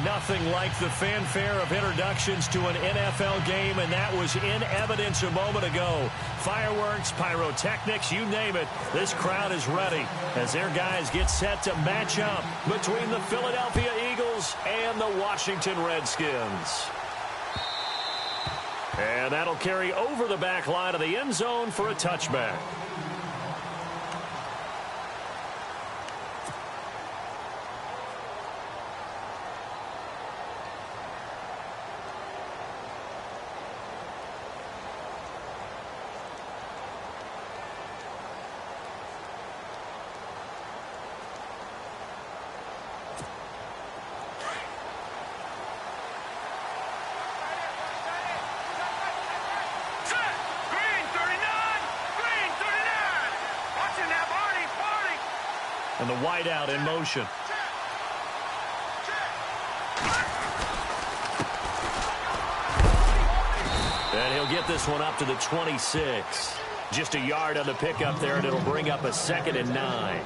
Nothing like the fanfare of introductions to an NFL game, and that was in evidence a moment ago. Fireworks, pyrotechnics, you name it. This crowd is ready as their guys get set to match up between the Philadelphia Eagles and the Washington Redskins. And that'll carry over the back line of the end zone for a touchback. And the wideout in motion. And he'll get this one up to the 26. Just a yard on the pickup there, and it'll bring up a 2nd and 9.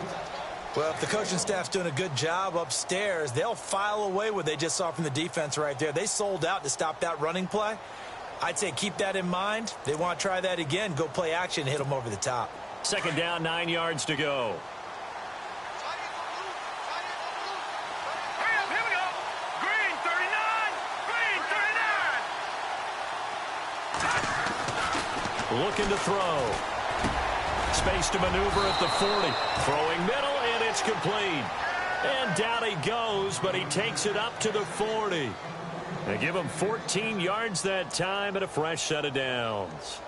Well, if the coaching staff's doing a good job upstairs, they'll file away what they just saw from the defense right there. They sold out to stop that running play. I'd say keep that in mind. They want to try that again. Go play action and hit them over the top. 2nd down, 9 yards to go. Looking to throw. Space to maneuver at the 40. Throwing middle, and it's complete. And down he goes, but he takes it up to the 40. They give him 14 yards that time and a fresh set of downs.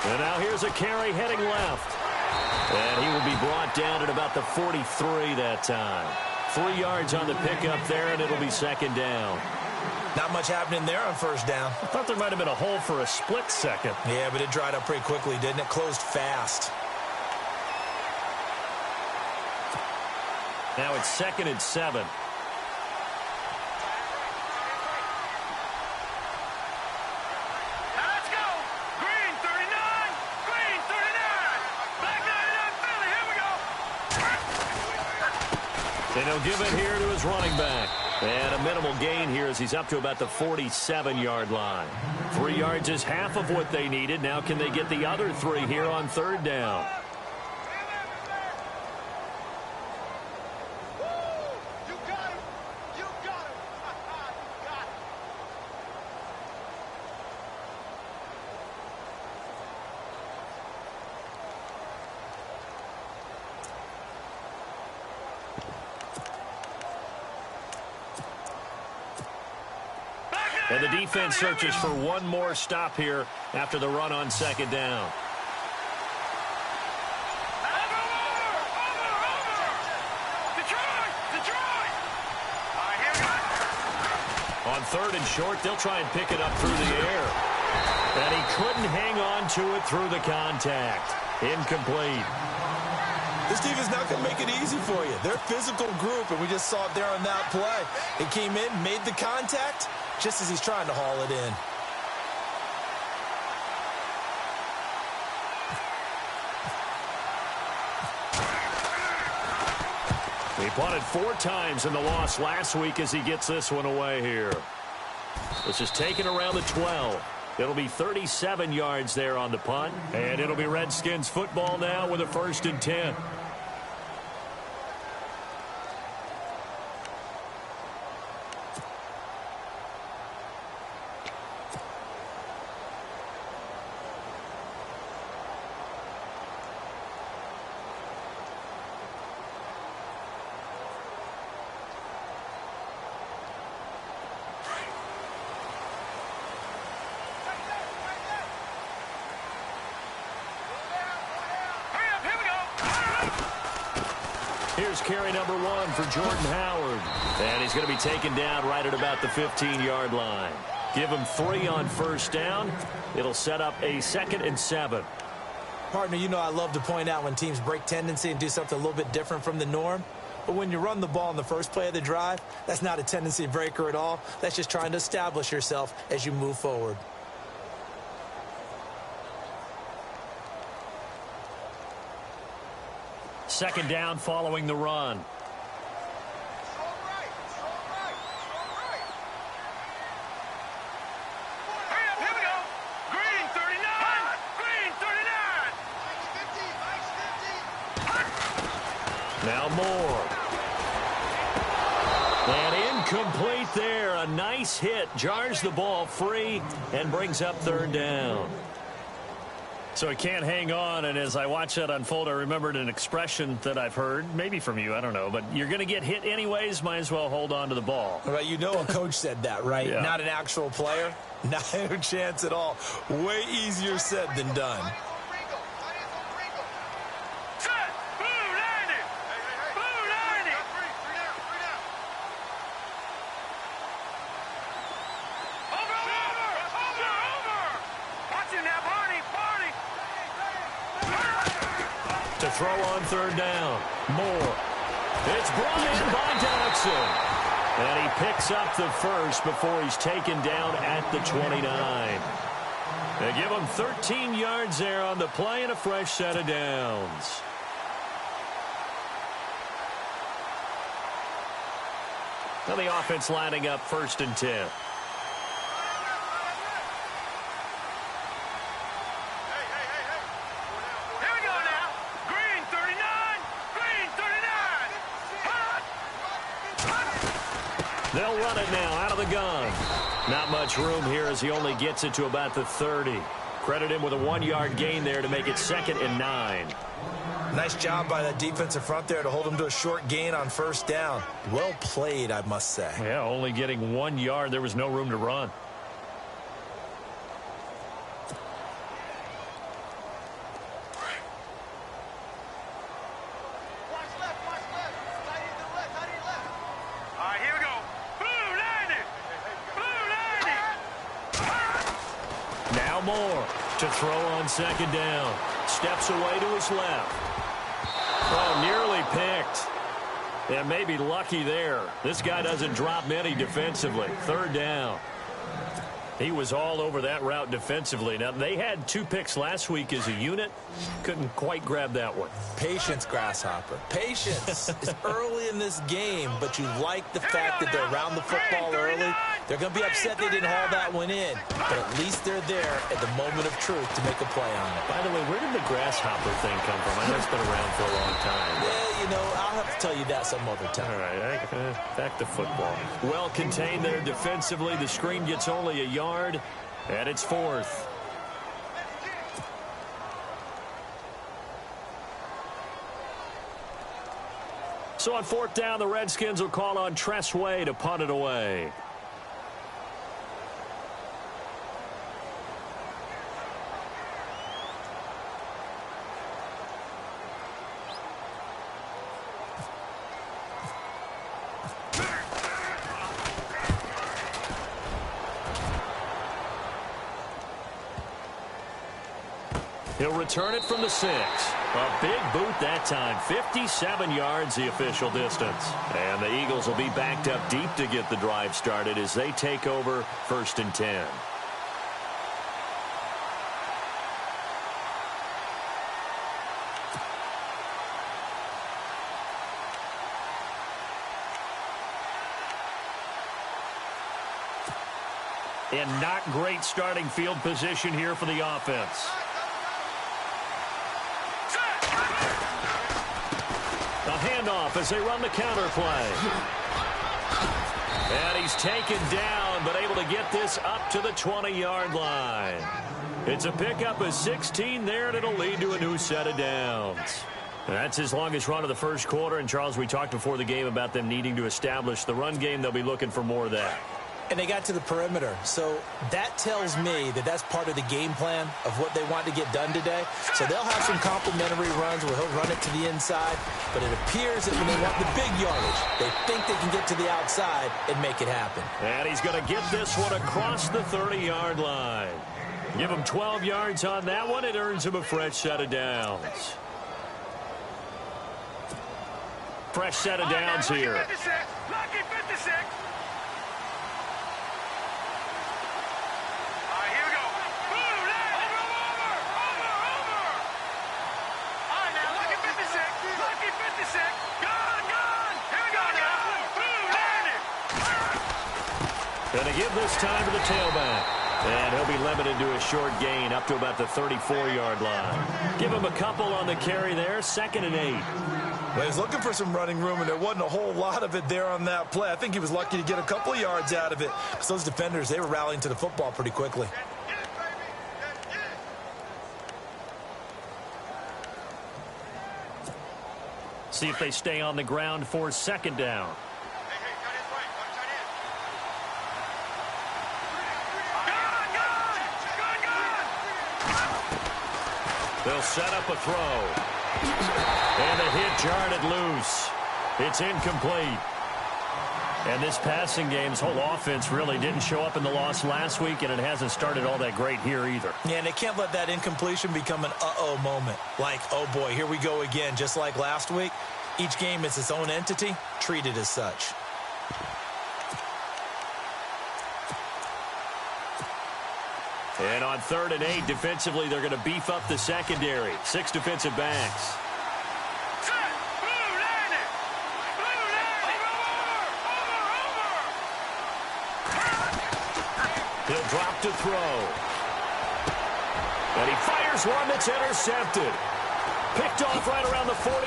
And now here's a carry heading left. And he will be brought down at about the 43 that time. 3 yards on the pickup there, and it'll be 2nd down. Not much happening there on 1st down. I thought there might have been a hole for a split second. Yeah, but it dried up pretty quickly, didn't it? Closed fast. Now it's 2nd and 7. And he'll give it here to his running back. And a minimal gain here as he's up to about the 47-yard line. 3 yards is half of what they needed. Now can they get the other 3 here on 3rd down? And the defense searches for one more stop here after the run on 2nd down. On 3rd and short, they'll try and pick it up through the air. And he couldn't hang on to it through the contact. Incomplete. This defense not going to make it easy for you. They're a physical group, and we just saw it there on that play. It came in, made the contact, just as he's trying to haul it in. He punted 4 times in the loss last week as he gets this one away here. This is taken around the 12. It'll be 37 yards there on the punt, and it'll be Redskins football now with a 1st and 10. Here's carry number 1 for Jordan Howard. And he's going to be taken down right at about the 15-yard line. Give him 3 on 1st down. It'll set up a 2nd and 7. Partner, you know I love to point out when teams break tendency and do something a little bit different from the norm. But when you run the ball in the first play of the drive, that's not a tendency breaker at all. That's just trying to establish yourself as you move forward. Second down following the run. Now Moore. And incomplete there. A nice hit. Jars the ball free and brings up third down. So he can't hang on, and as I watch that unfold, I remembered an expression that I've heard, maybe from you, I don't know, but you're going to get hit anyways, might as well hold on to the ball. Right, you know a coach said that, right? Yeah. Not an actual player? Not a chance at all. Way easier said than done. To throw on third down. Moore. It's brought in by Jackson. And he picks up the first before he's taken down at the 29. They give him 13 yards there on the play and a fresh set of downs. Now the offense lining up 1st and 10. They'll run it now out of the gun. Not much room here as he only gets it to about the 30. Credit him with a 1-yard gain there to make it 2nd and 9. Nice job by that defensive front there to hold him to a short gain on first down. Well played, I must say. Yeah, only getting 1 yard. There was no room to run. Moore to throw on second down. Steps away to his left. Oh, nearly picked. And maybe lucky there. This guy doesn't drop many defensively. Third down. He was all over that route defensively. Now, they had 2 picks last week as a unit. Couldn't quite grab that one. Patience, Grasshopper. Patience. It's early in this game, but you like the fact that they're around the football early. They're going to be upset they didn't haul that one in, but at least they're there at the moment of truth to make a play on it. By the way, where did the grasshopper thing come from? I know it's been around for a long time. Yeah, you know, I'll have to tell you that some other time. All right, back to football. Well contained there defensively. The screen gets only a yard, and it's 4th. So on 4th down, the Redskins will call on Tress Way to punt it away. He'll return it from the 6. A big boot that time. 57 yards the official distance. And the Eagles will be backed up deep to get the drive started as they take over 1st and 10. And not great starting field position here for the offense. A handoff as they run the counter play. And he's taken down, but able to get this up to the 20-yard line. It's a pickup of 16 there, and it'll lead to a new set of downs. That's his longest run of the first quarter. And, Charles, we talked before the game about them needing to establish the run game. They'll be looking for more of that. And they got to the perimeter. So that tells me that that's part of the game plan of what they want to get done today. So they'll have some complimentary runs where he'll run it to the inside. But it appears that when they want the big yardage, they think they can get to the outside and make it happen. And he's going to get this one across the 30-yard line. Give him 12 yards on that one. It earns him a fresh set of downs. fresh set of downs here. Lucky 56. All right, here we go. Boom, over. All right, now, lucky 56. Lucky 56. Gone. Here we go now. Boom, landed. Going to give this time to the tailback. And he'll be limited to a short gain up to about the 34-yard line. Give him a couple on the carry there, 2nd and 8. Well, he's looking for some running room, and there wasn't a whole lot of it there on that play. I think he was lucky to get a couple of yards out of it, because those defenders, they were rallying to the football pretty quickly. See if they stay on the ground for 2nd down. They'll set up a throw. And the hit jarred loose. It's incomplete. And this passing game's whole offense really didn't show up in the loss last week, and it hasn't started all that great here either. Yeah, and they can't let that incompletion become an uh-oh moment. Like, oh boy, here we go again, just like last week. Each game is its own entity, treated as such. And on 3rd and 8, defensively, they're going to beef up the secondary. 6 defensive backs. He'll drop to throw. And he fires one that's intercepted. Picked off right around the 43.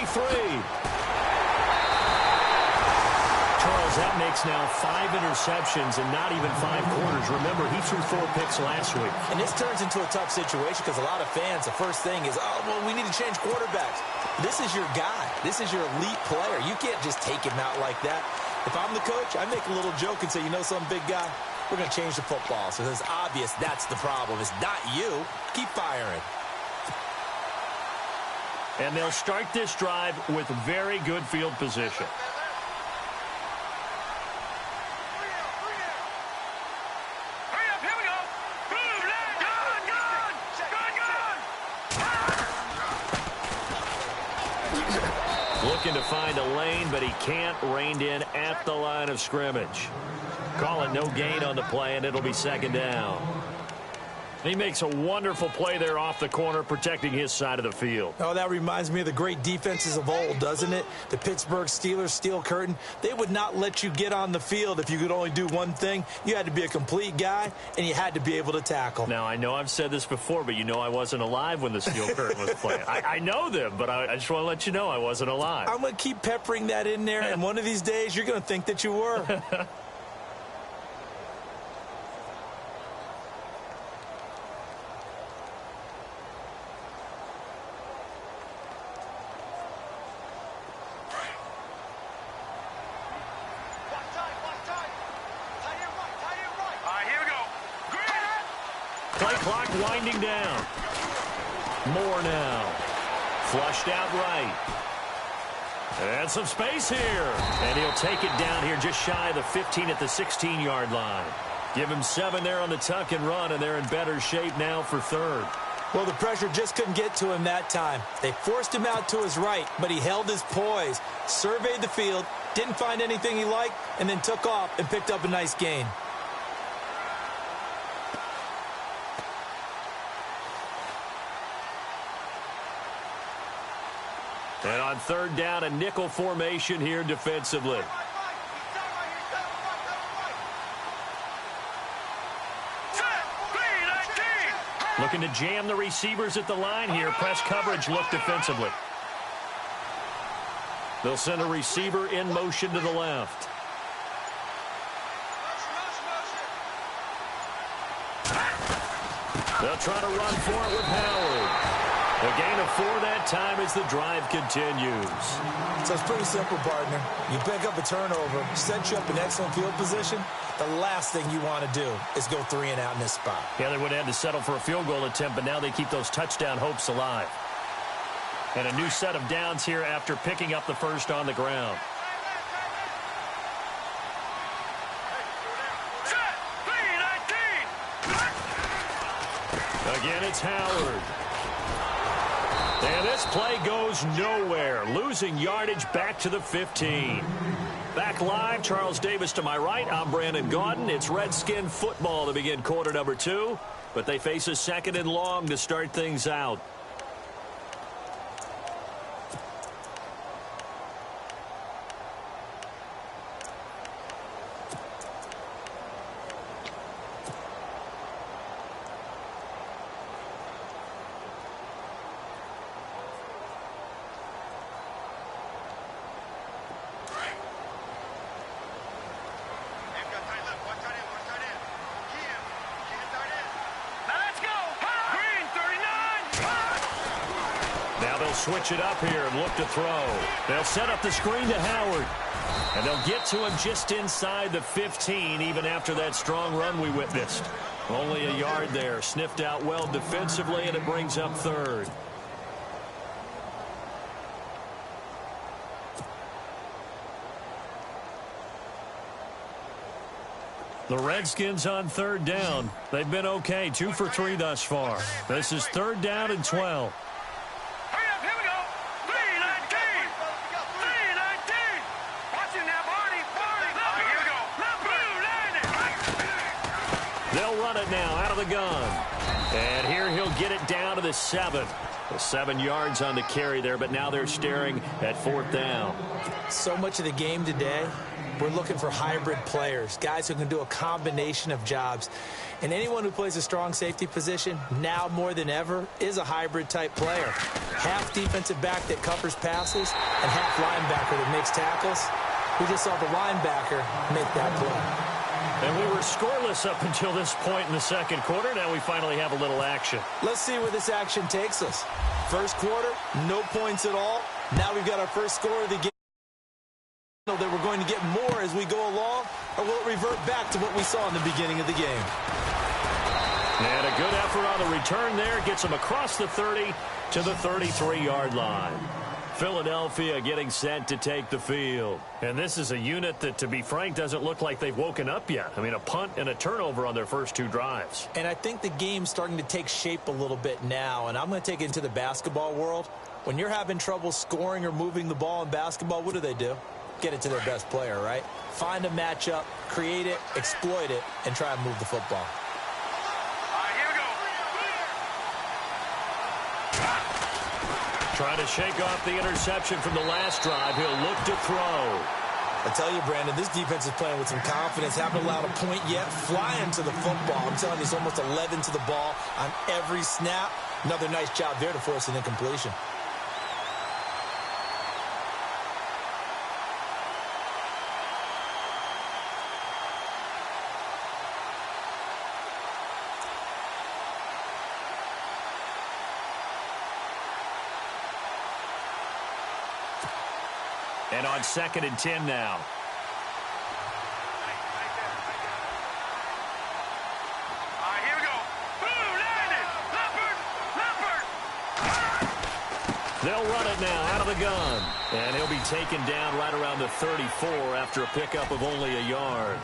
Charles, that makes now 5 interceptions and not even 5 quarters. Remember, he threw 4 picks last week. And this turns into a tough situation because a lot of fans, the first thing is, oh, well, we need to change quarterbacks. This is your guy. This is your elite player. You can't just take him out like that. If I'm the coach, I make a little joke and say, you know something, big guy? We're going to change the football. So it's obvious that's the problem. It's not you. Keep firing. And they'll start this drive with very good field position. Looking to find a lane, but he can't. Reined in at the line of scrimmage. Call it no gain on the play, and it'll be 2nd down. He makes a wonderful play there off the corner, protecting his side of the field. Oh, that reminds me of the great defenses of old, doesn't it? The Pittsburgh Steelers, Steel Curtain. They would not let you get on the field if you could only do one thing. You had to be a complete guy, and you had to be able to tackle. Now, I know I've said this before, but you know I wasn't alive when the Steel Curtain was playing. I know them, but I just want to let you know I wasn't alive. I'm going to keep peppering that in there, and one of these days you're going to think that you were. Play clock winding down. Moore now. Flushed out right. And some space here. And he'll take it down here just shy of the 15 at the 16-yard line. Give him 7 there on the tuck and run, and they're in better shape now for 3rd. Well, the pressure just couldn't get to him that time. They forced him out to his right, but he held his poise, surveyed the field, didn't find anything he liked, and then took off and picked up a nice gain. And on 3rd down, a nickel formation here defensively. Looking to jam the receivers at the line here. Press coverage look defensively. They'll send a receiver in motion to the left. They'll try to run for it with Howard. A gain of 4 that time as the drive continues. So it's pretty simple, partner. You pick up a turnover, set you up in excellent field position. The last thing you want to do is go 3 and out in this spot. Yeah, they would have had to settle for a field goal attempt, but now they keep those touchdown hopes alive. And a new set of downs here after picking up the first on the ground. Again, it's Howard. And this play goes nowhere, losing yardage back to the 15. Back live, Charles Davis to my right. I'm Brandon Gaudin. It's Redskin football to begin quarter number 2, but they face a 2nd and long to start things out. Switch it up here and look to throw. They'll set up the screen to Howard. And they'll get to him just inside the 15, even after that strong run we witnessed. Only a yard there. Sniffed out well defensively, and it brings up 3rd. The Redskins on 3rd down. They've been okay, 2 for 3 thus far. This is 3rd down and 12. They'll run it now out of the gun. And here he'll get it down to the 7. 7 yards on the carry there, but now they're staring at 4th down. So much of the game today, we're looking for hybrid players, guys who can do a combination of jobs. And anyone who plays a strong safety position, now more than ever, is a hybrid-type player. Half defensive back that covers passes and half linebacker that makes tackles. We just saw the linebacker make that play. And we were scoreless up until this point in the 2nd quarter. Now we finally have a little action. Let's see where this action takes us. First quarter, no points at all. Now we've got our first score of the game. That we're going to get more as we go along, or will it revert back to what we saw in the beginning of the game? And a good effort on the return there. Gets them across the 30 to the 33-yard line. Philadelphia getting set to take the field. And this is a unit that, to be frank, doesn't look like they've woken up yet. I mean, a punt and a turnover on their first 2 drives. And I think the game's starting to take shape a little bit now, and I'm going to take it into the basketball world. When you're having trouble scoring or moving the ball in basketball, what do? Get it to their best player, right? Find a matchup, create it, exploit it, and try and move the football. Trying to shake off the interception from the last drive. He'll look to throw. I tell you, Brandon, this defense is playing with some confidence. Haven't allowed a point yet. Flying to the football. I'm telling you, it's almost 11 to the ball on every snap. Another nice job there to force an incompletion. And on 2nd and 10 now. Here we go. Boom, landed. Leopard. They'll run it now out of the gun. And he'll be taken down right around the 34 after a pickup of only a yard.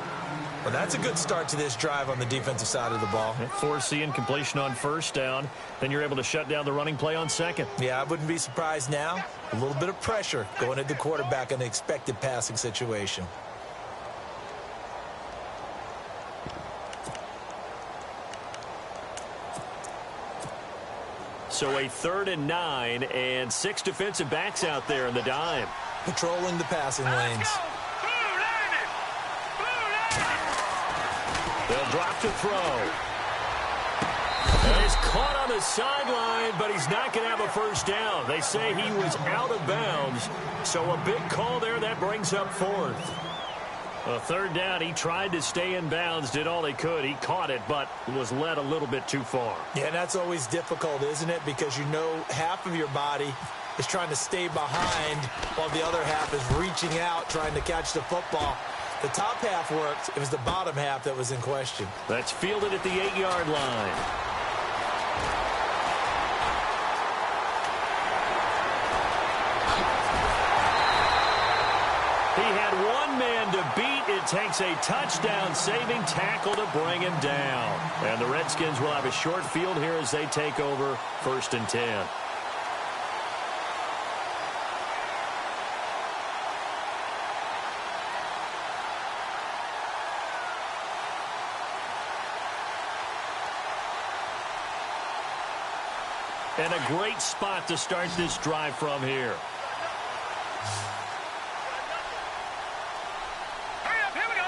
Well, that's a good start to this drive on the defensive side of the ball. Forcing completion on 1st down. Then you're able to shut down the running play on 2nd. Yeah, I wouldn't be surprised now. A little bit of pressure going at the quarterback in an expected passing situation. So a 3rd and 9 and 6 defensive backs out there in the dime. Patrolling the passing lanes. They'll drop to throw. And he's caught on the sideline, but he's not going to have a first down. They say he was out of bounds. So a big call there. That brings up 4th. A 3rd down. He tried to stay in bounds, did all he could. He caught it, but was led a little bit too far. Yeah, and that's always difficult, isn't it? Because you know half of your body is trying to stay behind while the other half is reaching out, trying to catch the football. The top half worked. It was the bottom half that was in question. That's fielded at the 8-yard line. He had one man to beat. It takes a touchdown-saving tackle to bring him down. And the Redskins will have a short field here as they take over 1st and 10. And a great spot to start this drive from here. Hurry up, here we go.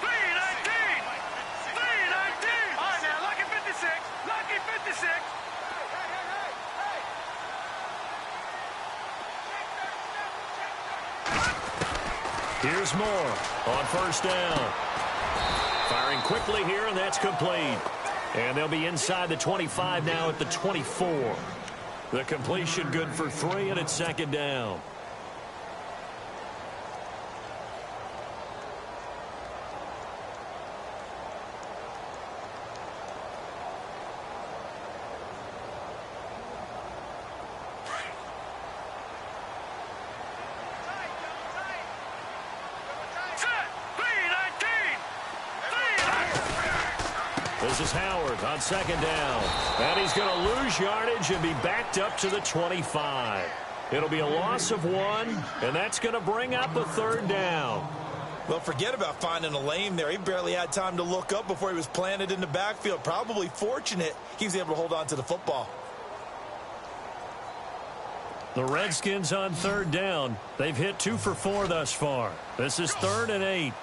3:19. 3:19. All right, now, lucky 56. Lucky 56. Here's Moore on first down. Firing quickly here, and that's complete. And they'll be inside the 25 now at the 24. The completion good for 3, and it's second down. This is Howard on second down. And he's going to lose yardage and be backed up to the 25. It'll be a loss of 1, and that's going to bring up a third down. Well, forget about finding a lane there. He barely had time to look up before he was planted in the backfield. Probably fortunate he was able to hold on to the football. The Redskins on third down. They've hit 2 for 4 thus far. This is 3rd and 8.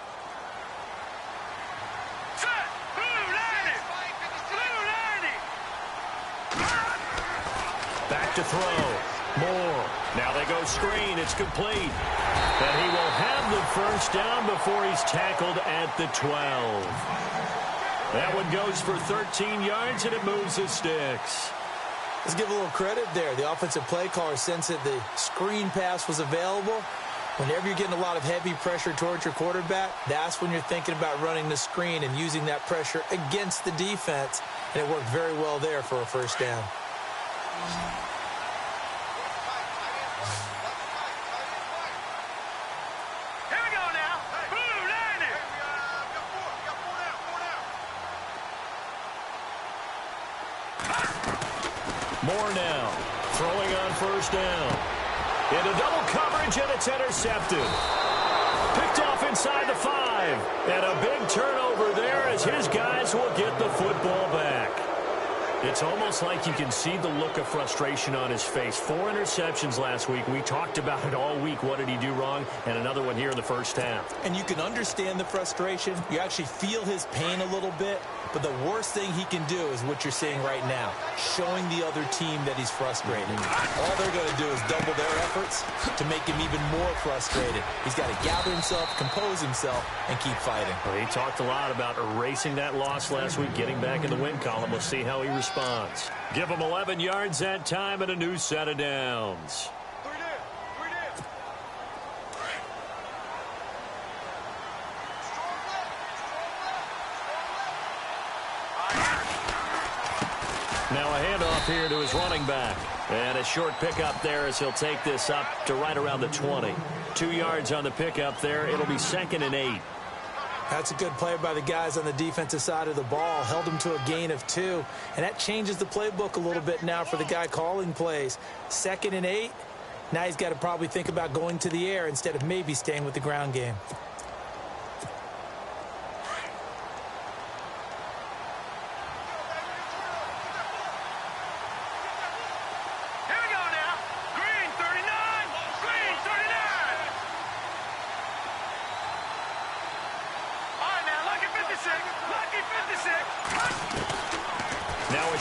Back to throw. Moore. Now they go screen. It's complete. And he will have the first down before he's tackled at the 12. That one goes for 13 yards, and it moves his sticks. Let's give a little credit there. The offensive play caller sensed that the screen pass was available. Whenever you're getting a lot of heavy pressure towards your quarterback, that's when you're thinking about running the screen and using that pressure against the defense. And it worked very well there for a first down. Here we go now. Blue 90. Moore now throwing on first down. Into double coverage, and it's intercepted. Picked off inside the 5. And a big turnover there as his guys will get the football back. It's almost like you can see the look of frustration on his face. 4 interceptions last week. We talked about it all week. What did he do wrong? And another one here in the first half. And you can understand the frustration. You actually feel his pain a little bit. But the worst thing he can do is what you're seeing right now, showing the other team that he's frustrated. All they're going to do is double their efforts to make him even more frustrated. He's got to gather himself, compose himself, and keep fighting. Well, he talked a lot about erasing that loss last week, getting back in the win column. We'll see how he responds. Give him 11 yards that time and a new set of downs. Now a handoff here to his running back. And a short pickup there as he'll take this up to right around the 20. 2 yards on the pickup there. It'll be 2nd and 8. That's a good play by the guys on the defensive side of the ball. Held him to a gain of 2. And that changes the playbook a little bit now for the guy calling plays. 2nd and 8. Now he's got to probably think about going to the air instead of maybe staying with the ground game.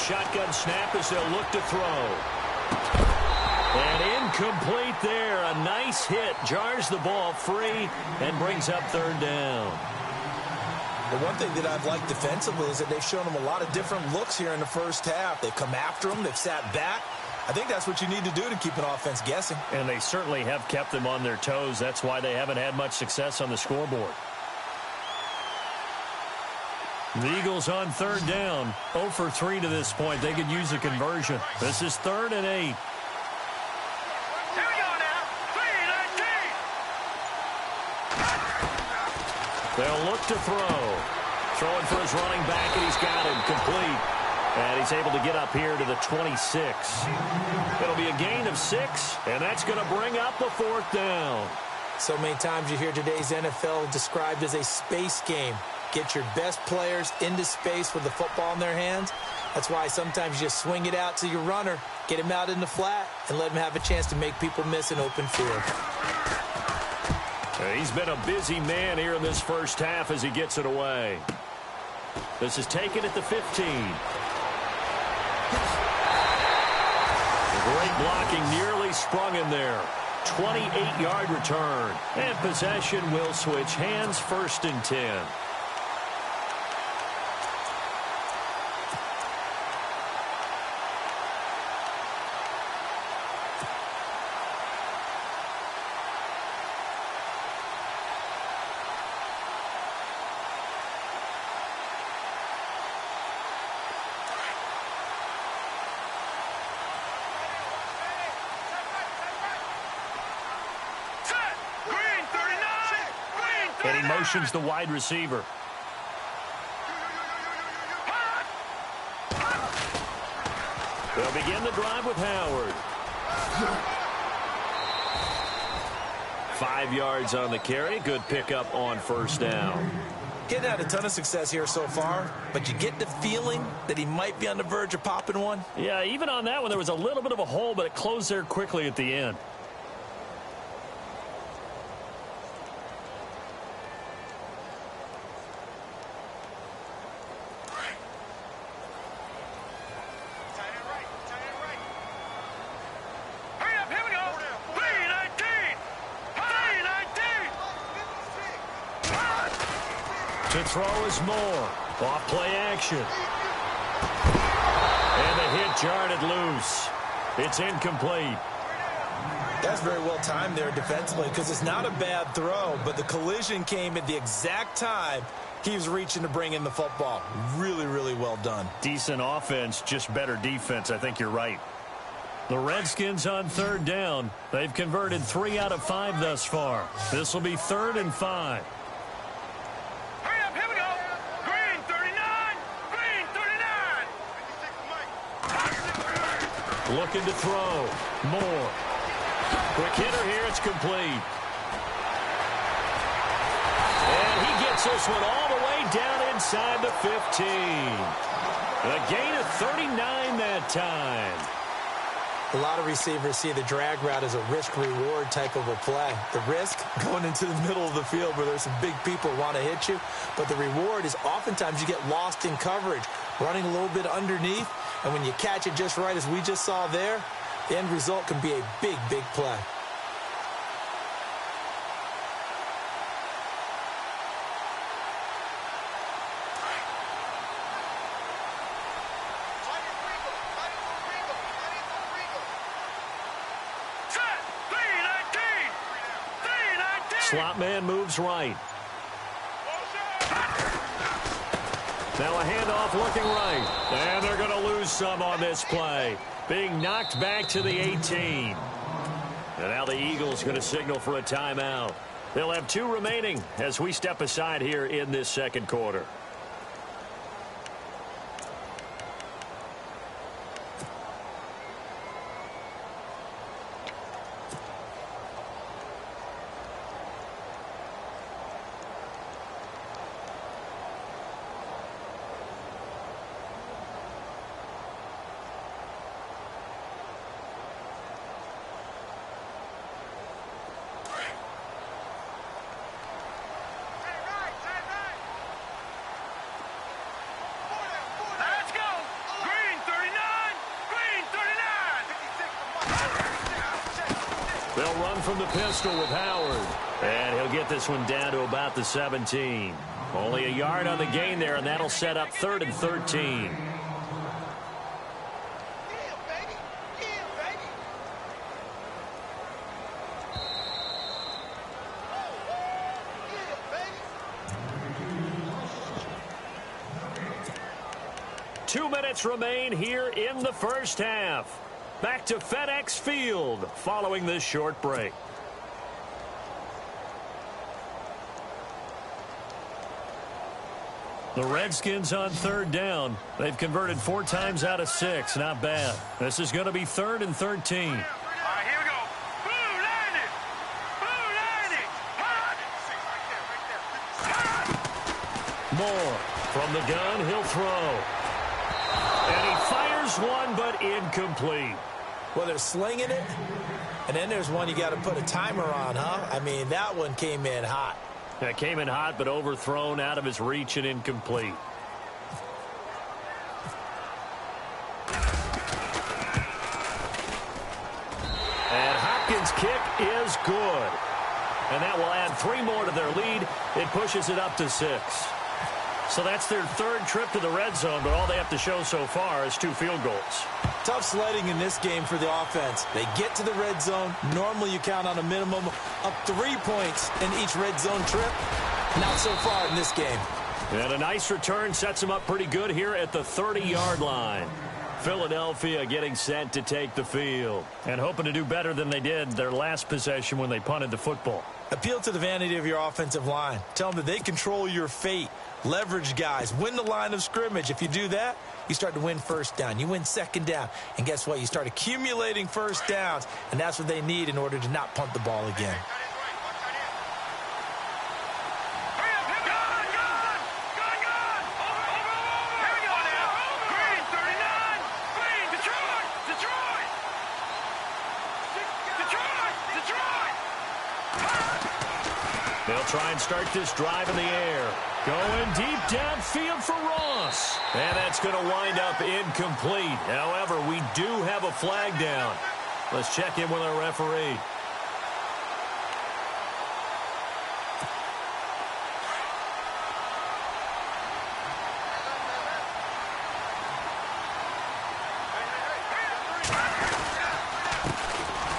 Shotgun snap as they'll look to throw. And incomplete there. A nice hit. Jars the ball free and brings up 3rd down. The one thing that I've liked defensively is that they've shown him a lot of different looks here in the first half. They've come after him. They've sat back. I think that's what you need to do to keep an offense guessing. And they certainly have kept them on their toes. That's why they haven't had much success on the scoreboard. The Eagles on 3rd down. 0 for 3 to this point. They could use a conversion. This is 3rd and 8. Here we go now. 3:19. They'll look to throw. Throwing for his running back, and he's got him complete. And he's able to get up here to the 26. It'll be a gain of 6, and that's going to bring up a 4th down. So many times you hear today's NFL described as a space game. Get your best players into space with the football in their hands. That's why sometimes you just swing it out to your runner, get him out in the flat, and let him have a chance to make people miss an open field. He's been a busy man here in this first half as he gets it away. This is taken at the 15. Great blocking, nearly sprung in there. 28-yard return. And possession will switch hands, 1st and 10. And he motions the wide receiver. They'll begin the drive with Howard. 5 yards on the carry. Good pickup on 1st down. Getting had a ton of success here so far, but you get the feeling that he might be on the verge of popping one. Yeah, even on that one, there was a little bit of a hole, but it closed there quickly at the end. To throw is Moore. Off play action. And the hit jarred loose. It's incomplete. That's very well timed there defensively because it's not a bad throw, but the collision came at the exact time he was reaching to bring in the football. Really, really well done. Decent offense, just better defense. I think you're right. The Redskins on 3rd down. They've converted 3 out of 5 thus far. This will be 3rd and 5. Looking to throw. Moore. Quick hitter here. It's complete. And he gets this one all the way down inside the 15. A gain of 39 that time. A lot of receivers see the drag route as a risk-reward type of a play. The risk, going into the middle of the field where there's some big people who want to hit you. But the reward is oftentimes you get lost in coverage, running a little bit underneath. And when you catch it just right, as we just saw there, the end result can be a big, big play. Slot man moves right. Now a handoff looking right. And they're going to lose some on this play. Being knocked back to the 18. And now the Eagles going to signal for a timeout. They'll have 2 remaining as we step aside here in this 2nd quarter. They'll run from the pistol with Howard. And he'll get this one down to about the 17. Only a yard on the gain there, and that'll set up 3rd and 13. Two minutes remain here in the first half. Back to FedEx Field following this short break. The Redskins on 3rd down. They've converted 4 times out of 6. Not bad. This is going to be 3rd and 13. All right, here we go. Blue landed. Blue landed. more. From the gun, he'll throw. And he fires one, but incomplete. Well, they're slinging it, and then there's one you got to put a timer on, huh? I mean, that one came in hot. That came in hot, but overthrown, out of his reach, and incomplete. And Hopkins' kick is good. And that will add 3 more to their lead. It pushes it up to 6. So that's their 3rd trip to the red zone, but all they have to show so far is 2 field goals. Tough sledding in this game for the offense. They get to the red zone. Normally you count on a minimum of 3 points in each red zone trip. Not so far in this game. And a nice return sets them up pretty good here at the 30-yard line. Philadelphia getting set to take the field and hoping to do better than they did their last possession when they punted the football. Appeal to the vanity of your offensive line. Tell them that they control your fate. Leverage guys. Win the line of scrimmage. If you do that, you start to win first down. You win second down. And guess what? You start accumulating first downs. And that's what they need in order to not punt the ball again. They'll try and start this drive in the air. Going deep downfield for Ross. And that's going to wind up incomplete. However, we do have a flag down. Let's check in with our referee.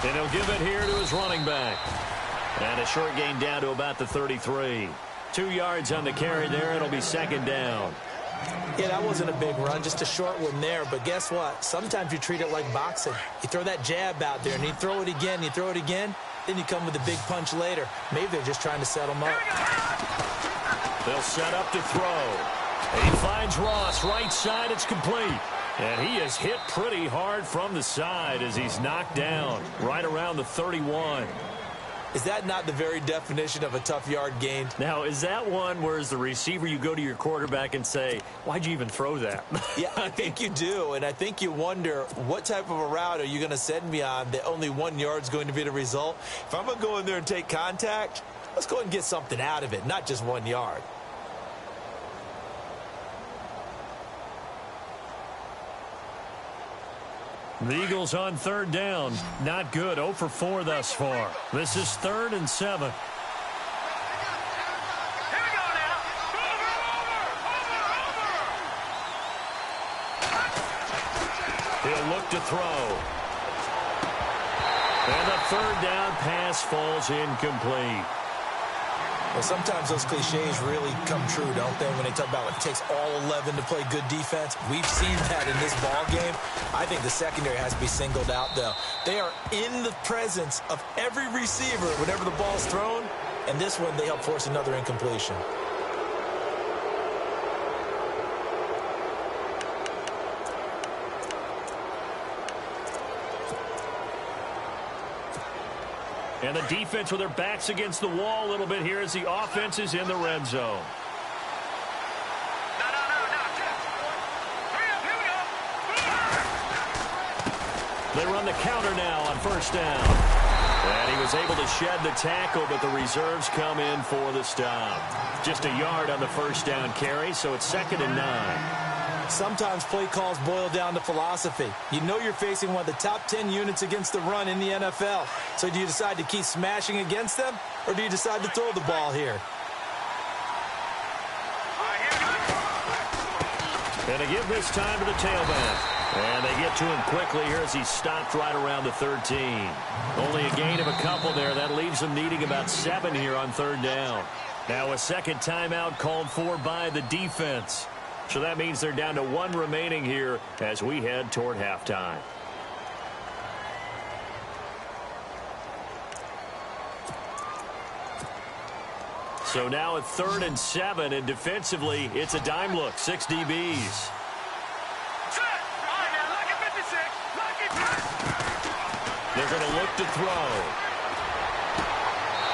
And he'll give it here to his running back. And a short gain down to about the 33. 2 yards on the carry there. It'll be second down. Yeah, that wasn't a big run, just a short one there. But guess what? Sometimes you treat it like boxing. You throw that jab out there, and you throw it again, you throw it again, then you come with a big punch later. Maybe they're just trying to set them up. They'll set up to throw. He finds Ross, right side, it's complete. And he is hit pretty hard from the side as he's knocked down right around the 31. Is that not the very definition of a tough yard gained? Now, is that one where as the receiver you go to your quarterback and say, why'd you even throw that? Yeah, I think you do. And I think you wonder, what type of a route are you going to send me on that only 1 yard's going to be the result? If I'm going to go in there and take contact, let's go ahead and get something out of it, not just 1 yard. The Eagles on third down. Not good. 0 for 4 thus far. This is 3rd and 7. He'll look to throw. And the 3rd down pass falls incomplete. Well, sometimes those cliches really come true, don't they, when they talk about it takes all 11 to play good defense. We've seen that in this ball game. I think the secondary has to be singled out, though. They are in the presence of every receiver whenever the ball's thrown, and this one they help force another incompletion. And the defense with their backs against the wall a little bit here as the offense is in the red zone. They run the counter now on first down. And he was able to shed the tackle, but the reserves come in for the stop. Just a yard on the first down carry, so it's 2nd and 9. Sometimes play calls boil down to philosophy. You know you're facing one of the top 10 units against the run in the NFL. So do you decide to keep smashing against them, or do you decide to throw the ball here? And they give this time to the tailback. And they get to him quickly here as he's stopped right around the 13. Only a gain of a couple there. That leaves them needing about 7 here on 3rd down. Now a second timeout called for by the defense. So that means they're down to 1 remaining here as we head toward halftime. So now at 3rd and 7, and defensively, it's a dime look. 6 DBs. They're going to look to throw.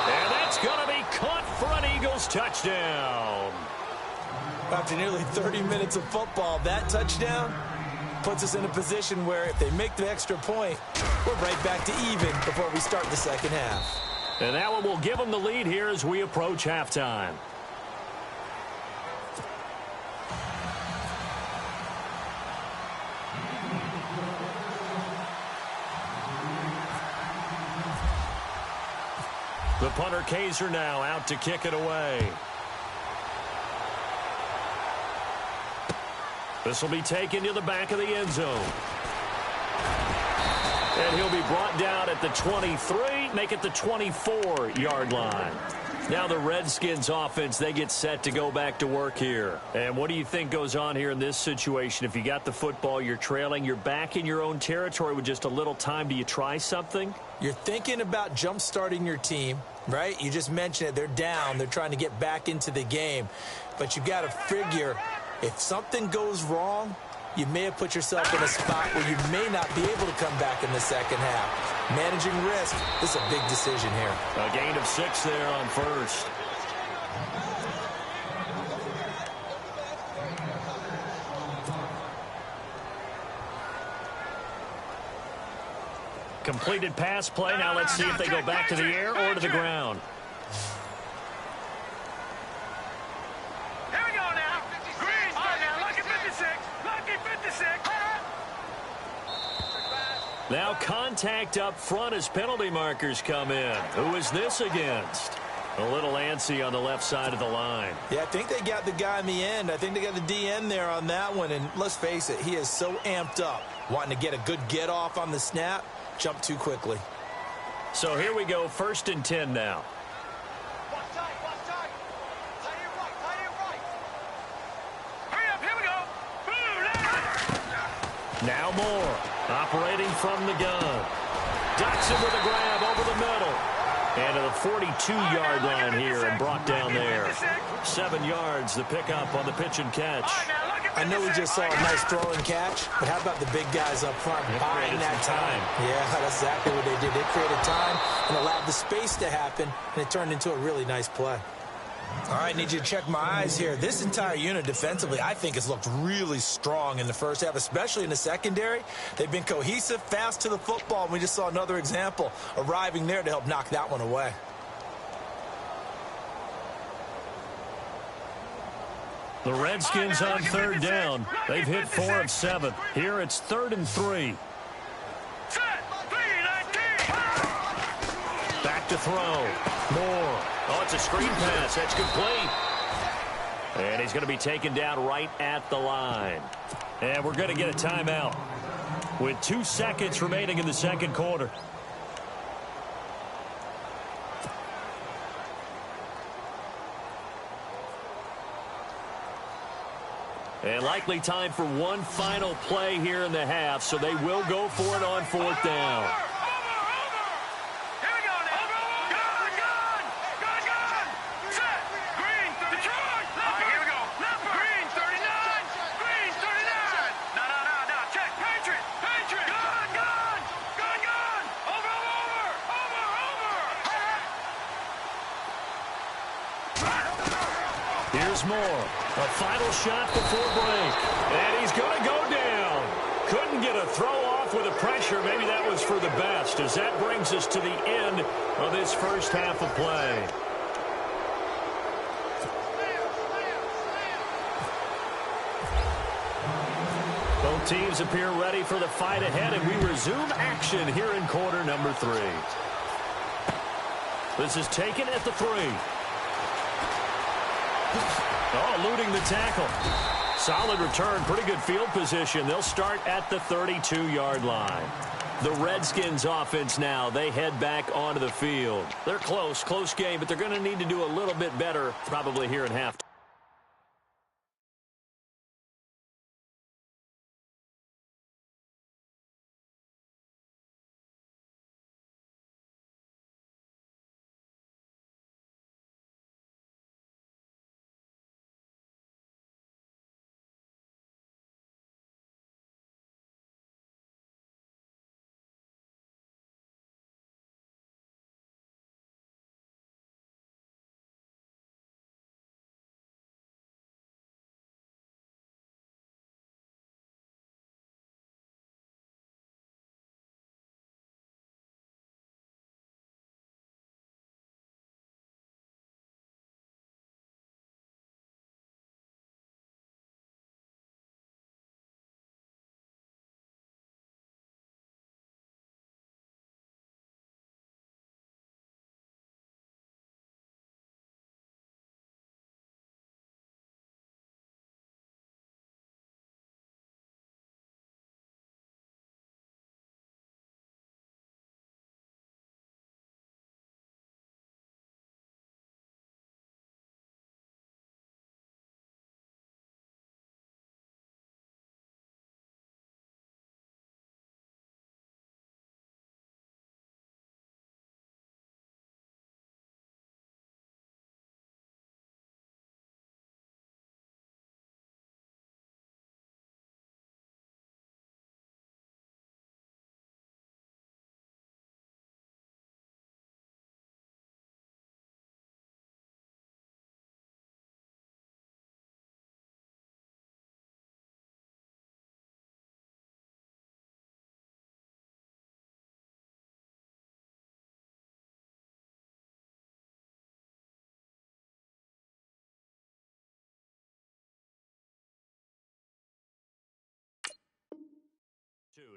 And that's going to be caught for an Eagles touchdown. After nearly 30 minutes of football, that touchdown puts us in a position where if they make the extra point, we're right back to even before we start the second half. And that one will give them the lead here as we approach halftime. The punter Kaiser now out to kick it away. This will be taken to the back of the end zone. And he'll be brought down at the 23, make it the 24-yard line. Now the Redskins offense, they get set to go back to work here. And what do you think goes on here in this situation? If you got the football, you're trailing, you're back in your own territory with just a little time. Do you try something? You're thinking about jump-starting your team, right? You just mentioned it. They're down. They're trying to get back into the game. But you've got to figure if something goes wrong, you may have put yourself in a spot where you may not be able to come back in the second half. Managing risk, this is a big decision here. A gain of 6 there on first. Completed pass play. Now let's see if they go back to the air or to the ground. Here we go now. Green, now lucky 56. Lucky 56. Now contact up front as penalty markers come in. Who is this against? A little antsy on the left side of the line. Yeah, I think they got the guy in the end. I think they got the DN there on that one. And let's face it, he is so amped up, wanting to get a good get off on the snap. Jump too quickly. So here we go, 1st and 10 now. Watch tight, watch tight. Tight it right, tight it right. Hurry up, here we go. Now Moore, operating from the gun. Ducks him with a grab over the middle. And to the 42-yard line here and brought down there. 7 yards, the pickup on the pitch and catch. I know we just saw a nice throw and catch, but how about the big guys up front buying that time? Yeah, that's exactly what they did. They created time and allowed the space to happen, and it turned into a really nice play. All right, need you to check my eyes here. This entire unit defensively, I think, has looked really strong in the first half, especially in the secondary. They've been cohesive, fast to the football, and we just saw another example arriving there to help knock that one away. The Redskins on 3rd down. They've hit 4 of 7. Here it's 3rd and 3. Back to throw. Moore. Oh, it's a screen pass. That's complete. And he's going to be taken down right at the line. And we're going to get a timeout with 2 seconds remaining in the second quarter. And likely time for one final play here in the half, so they will go for it on 4th down. Here we go now. Gun, gun, gun, gun. Set. Green, Detroit. All right, here we go. Green, 39. Green, 39. No. Check. Patriot. Gun, gun. Gun, gun. Over. Here's Moore. A final shot before break. And he's going to go down. Couldn't get a throw off with the pressure. Maybe that was for the best, as that brings us to the end of this first half of play. Both teams appear ready for the fight ahead, and we resume action here in quarter number 3. This is taken at the 3. Oh, eluding the tackle. Solid return, pretty good field position. They'll start at the 32-yard line. The Redskins offense now, they head back onto the field. They're close game, but they're going to need to do a little bit better probably here in halftime.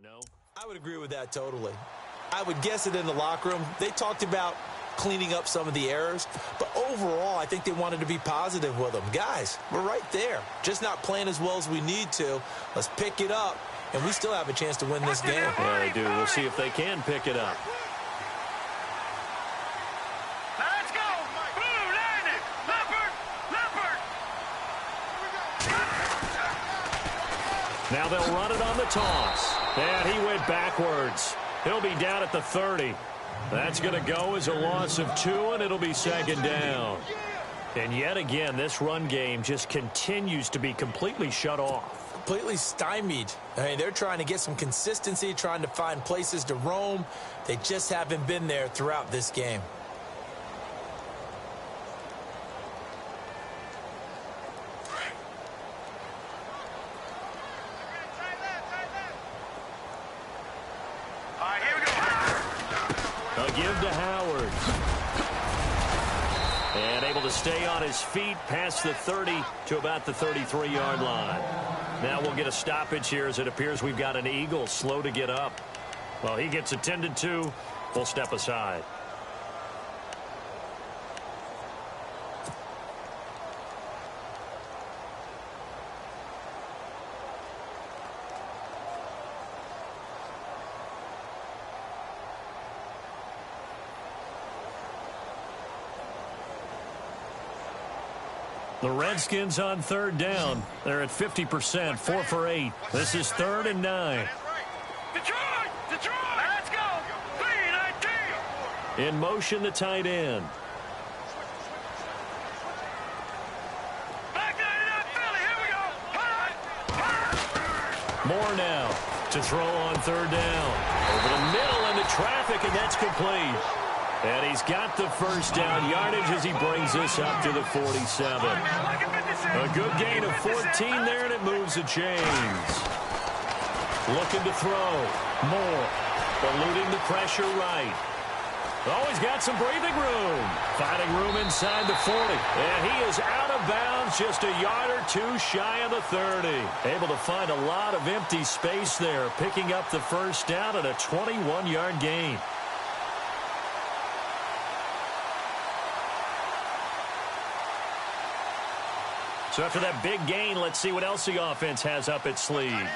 no? I would agree with that totally. I would guess it in the locker room. They talked about cleaning up some of the errors, but overall, I think they wanted to be positive with them. Guys, we're right there. Just not playing as well as we need to. Let's pick it up, and we still have a chance to win this game. Yeah, they do. We'll see if they can pick it up. Let's go! Blue, landed! Leopard! Leopard! Now they'll run it on the toss. And he went backwards. He'll be down at the 30. That's going to go as a loss of 2, and it'll be second down. And yet again, this run game just continues to be completely shut off. Completely stymied. I mean, they're trying to get some consistency, trying to find places to roam. They just haven't been there throughout this game. A give to Howard. And able to stay on his feet past the 30 to about the 33-yard line. Now we'll get a stoppage here as it appears we've got an Eagle slow to get up. Well, he gets attended to. We'll step aside. The Redskins on third down. They're at 50%, 4 for 8. This is 3rd and 9. Detroit! Detroit! Let's go! 3-19! In motion, the tight end. Back 99 Philly, here we go! More now to throw on third down. Over the middle into traffic, and that's complete. And he's got the first down yardage as he brings this up to the 47. A good gain of 14 there, and it moves the chains. Looking to throw. Moore eluding the pressure right. Oh, he's got some breathing room. Finding room inside the 40. And he is out of bounds, just a yard or two shy of the 30. Able to find a lot of empty space there, picking up the first down at a 21-yard gain. So after that big gain, let's see what else the offense has up its sleeve. Let's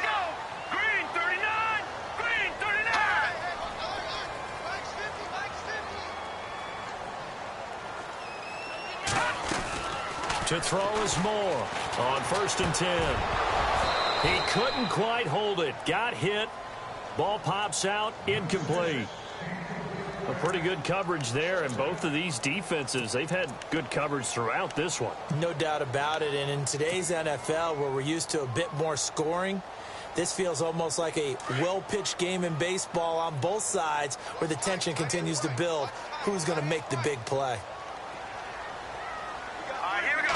go! Green 39! Green 39! To throw is Moore on 1st and 10. He couldn't quite hold it. Got hit. Ball pops out. Incomplete. A pretty good coverage there, and both of these defenses, they've had good coverage throughout this one. No doubt about it, and in today's NFL, where we're used to a bit more scoring, this feels almost like a well-pitched game in baseball on both sides where the tension continues to build. Who's going to make the big play? Here we go!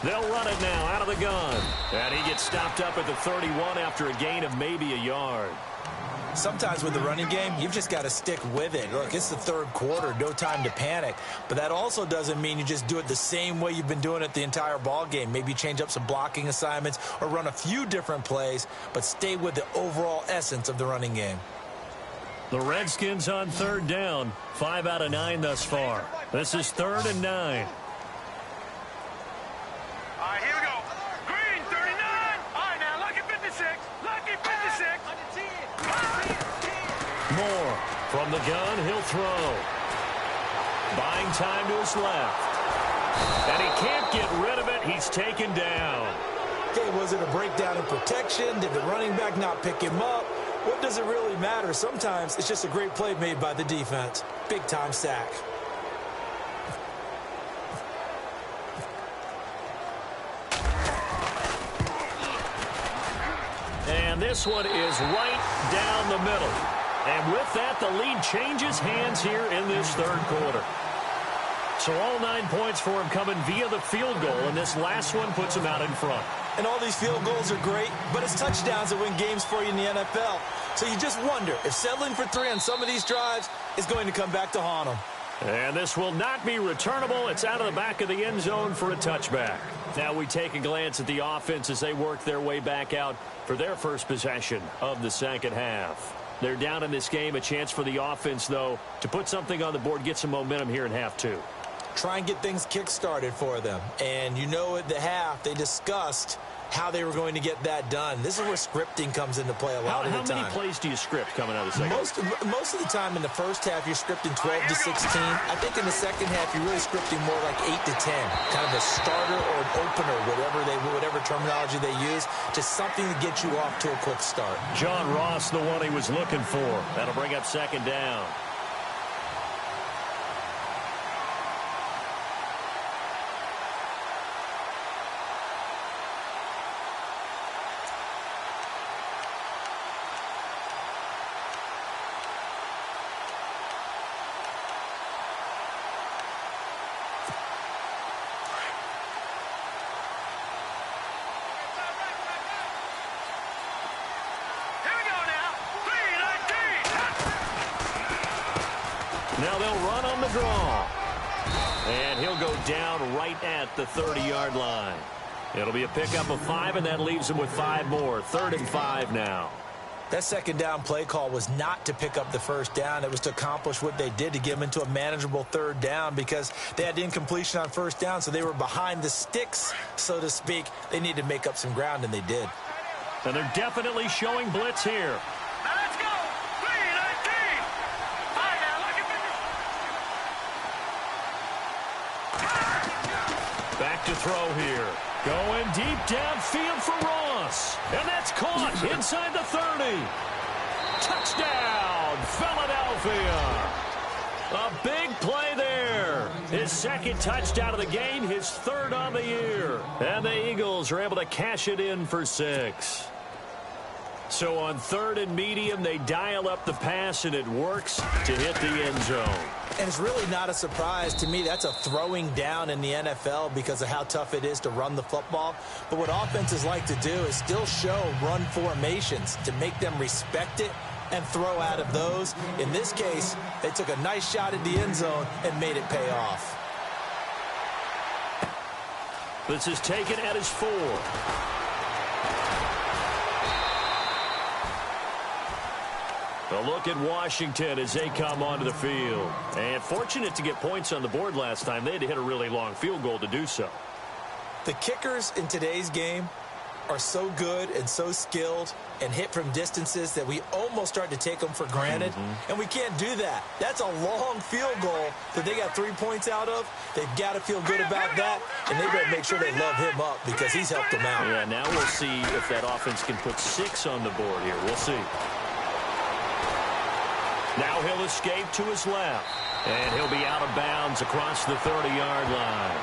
They'll run it now out of the gun. And he gets stopped up at the 31 after a gain of maybe a yard. Sometimes with the running game, you've just got to stick with it. Look, it's the 3rd quarter, no time to panic. But that also doesn't mean you just do it the same way you've been doing it the entire ball game. Maybe change up some blocking assignments or run a few different plays, but stay with the overall essence of the running game. The Redskins on 3rd down, 5 out of 9 thus far. This is 3rd and 9. Here we go. Green 39! All right, now, lucky 56. Lucky 56. Moore from the gun, he'll throw. Buying time to his left. And he can't get rid of it. He's taken down. Okay, was it a breakdown in protection? Did the running back not pick him up? What does it really matter? Sometimes it's just a great play made by the defense. Big-time sack. And this one is right down the middle. And with that, the lead changes hands here in this 3rd quarter. So all 9 points for him coming via the field goal, and this last one puts him out in front. And all these field goals are great, but it's touchdowns that win games for you in the NFL. So you just wonder if settling for 3 on some of these drives is going to come back to haunt them. And this will not be returnable. It's out of the back of the end zone for a touchback. Now we take a glance at the offense as they work their way back out for their first possession of the second half. They're down in this game. A chance for the offense, though, to put something on the board, get some momentum here in half two. Try and get things kick-started for them. And you know at the half, they discussed how they were going to get that done. This is where scripting comes into play a lot of the time. How many plays do you script coming out of the second half? Most of the time in the first half, you're scripting 12 to 16. I think in the second half, you're really scripting more like 8 to 10. Kind of a starter or an opener, whatever terminology they use, just something to get you off to a quick start. John Ross, the one he was looking for. That'll bring up second down. Now they'll run on the draw. And he'll go down right at the 30-yard line. It'll be a pickup of 5, and that leaves him with 5 more. 3rd and 5 now. That second down play call was not to pick up the first down. It was to accomplish what they did, to get them into a manageable 3rd down, because they had incompletion on first down, so they were behind the sticks, so to speak. They needed to make up some ground, and they did. And they're definitely showing blitz here. Let's go. 3-19. Fine now, look at Back to throw here. Going deep downfield for Ross. And that's caught inside the 30. Touchdown, Philadelphia. A big play there. His second touchdown of the game, his 3rd on the year. And the Eagles are able to cash it in for 6. So on 3rd and medium, they dial up the pass, and it works to hit the end zone. And it's really not a surprise to me. That's a throwing down in the NFL because of how tough it is to run the football. But what offenses like to do is still show run formations to make them respect it and throw out of those. In this case, they took a nice shot at the end zone and made it pay off. This is taken at his 4. A look at Washington as they come onto the field. And fortunate to get points on the board last time. They had to hit a really long field goal to do so. The kickers in today's game are so good and so skilled and hit from distances that we almost start to take them for granted. And we can't do that. That's a long field goal that they got 3 points out of. They've got to feel good about that, and they better make sure they love him up because he's helped them out. Yeah, now we'll see if that offense can put 6 on the board here. We'll see. Now he'll escape to his left, and he'll be out of bounds across the 30-yard line.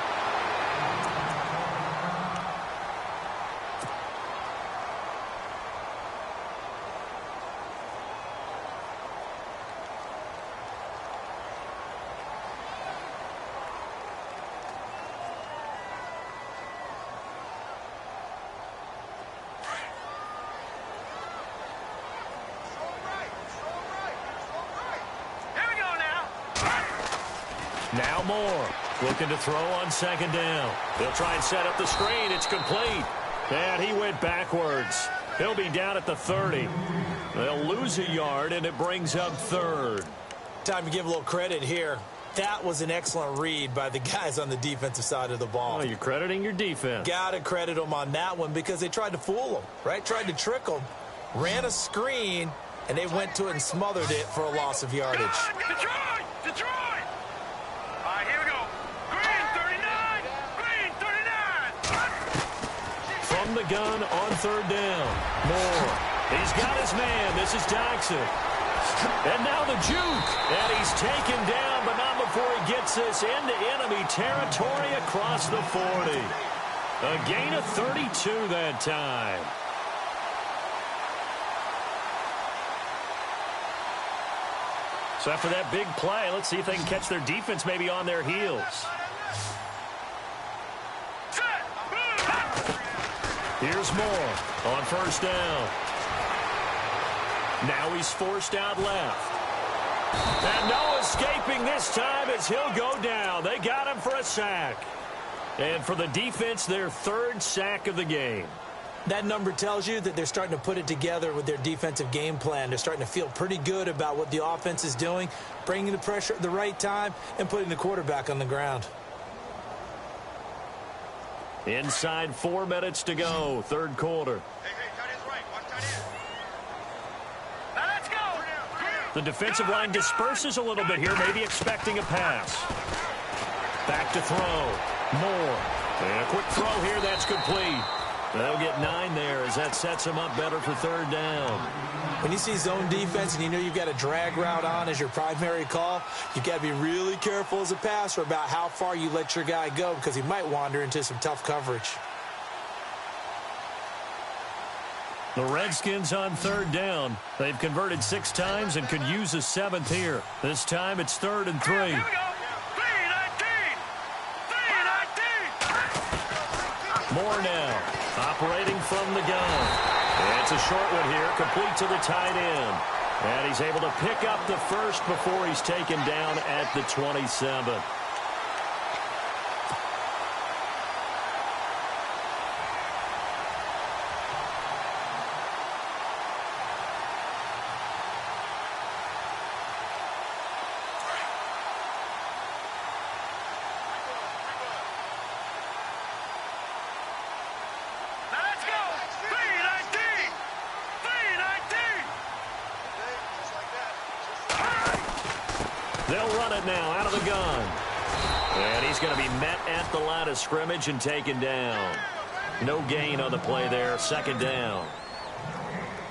Now Moore looking to throw on second down. They'll try and set up the screen. It's complete. And he went backwards. He'll be down at the 30. They'll lose a yard, and it brings up 3rd. Time to give a little credit here. That was an excellent read by the guys on the defensive side of the ball. Oh, you're crediting your defense. Got to credit them on that one because they tried to fool them, right? Tried to trick them. Ran a screen, and they went to it and smothered it for a loss of yardage. Detroit! Detroit! All right, here we go. Green 39! Green 39! From the gun on 3rd down. Moore. He's got his man. This is Jackson. And now the juke. And he's taken down, but not before he gets this into enemy territory across the 40. A gain of 32 that time. So after that big play, let's see if they can catch their defense maybe on their heels. Here's Moore on 1st down. Now he's forced out left. And no escaping this time as he'll go down. They got him for a sack. And for the defense, their third sack of the game. That number tells you that they're starting to put it together with their defensive game plan. They're starting to feel pretty good about what the offense is doing, bringing the pressure at the right time, and putting the quarterback on the ground. Inside 4 minutes to go, third quarter. The defensive line disperses a little bit here, maybe expecting a pass. Back to throw. Moore. And a quick throw here, that's complete. They'll get 9 there as that sets them up better for third down. When you see zone defense and you know you've got a drag route on as your primary call, you've got to be really careful as a passer about how far you let your guy go because he might wander into some tough coverage. The Redskins on third down. They've converted 6 times and could use a 7th here. This time it's 3rd and 3. Here we go. 3-19. 3-19. Moore now, operating from the gun. It's a short one here, complete to the tight end. And he's able to pick up the first before he's taken down at the 27. They'll run it now out of the gun. And he's going to be met at the line of scrimmage and taken down. No gain on the play there, 2nd down.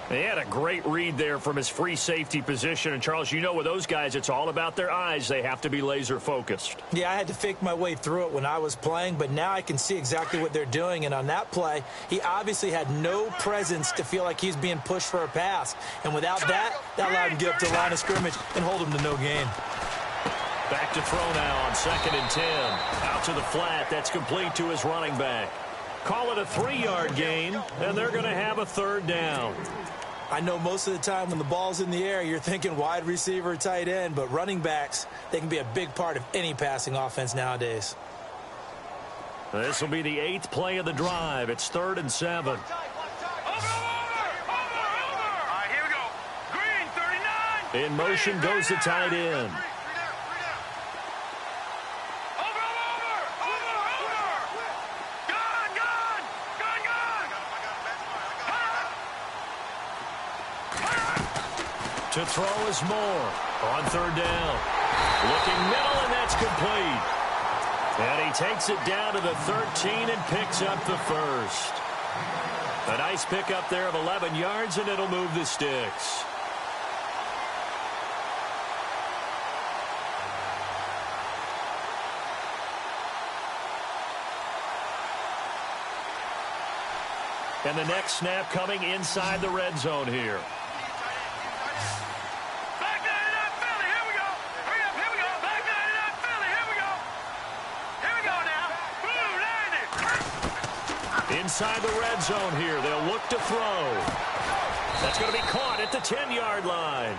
He had a great read there from his free safety position. And, Charles, you know with those guys, it's all about their eyes. They have to be laser focused. Yeah, I had to fake my way through it when I was playing, but now I can see exactly what they're doing. And on that play, he obviously had no presence to feel like he's being pushed for a pass. And without that, that allowed him to get up to the line of scrimmage and hold him to no gain. Back to throw now on 2nd and 10. Out to the flat. That's complete to his running back. Call it a 3-yard gain, and they're going to have a 3rd down. I know most of the time when the ball's in the air, you're thinking wide receiver, tight end, but running backs, they can be a big part of any passing offense nowadays. This will be the 8th play of the drive. It's 3rd and 7. Over. All right, here we go. Green, 39. In motion goes the tight end. To throw is Moore on 3rd down. Looking middle, and that's complete. And he takes it down to the 13 and picks up the first. A nice pickup there of 11 yards, and it'll move the sticks. And the next snap coming inside the red zone here. Inside the red zone here. They'll look to throw. That's going to be caught at the 10-yard line.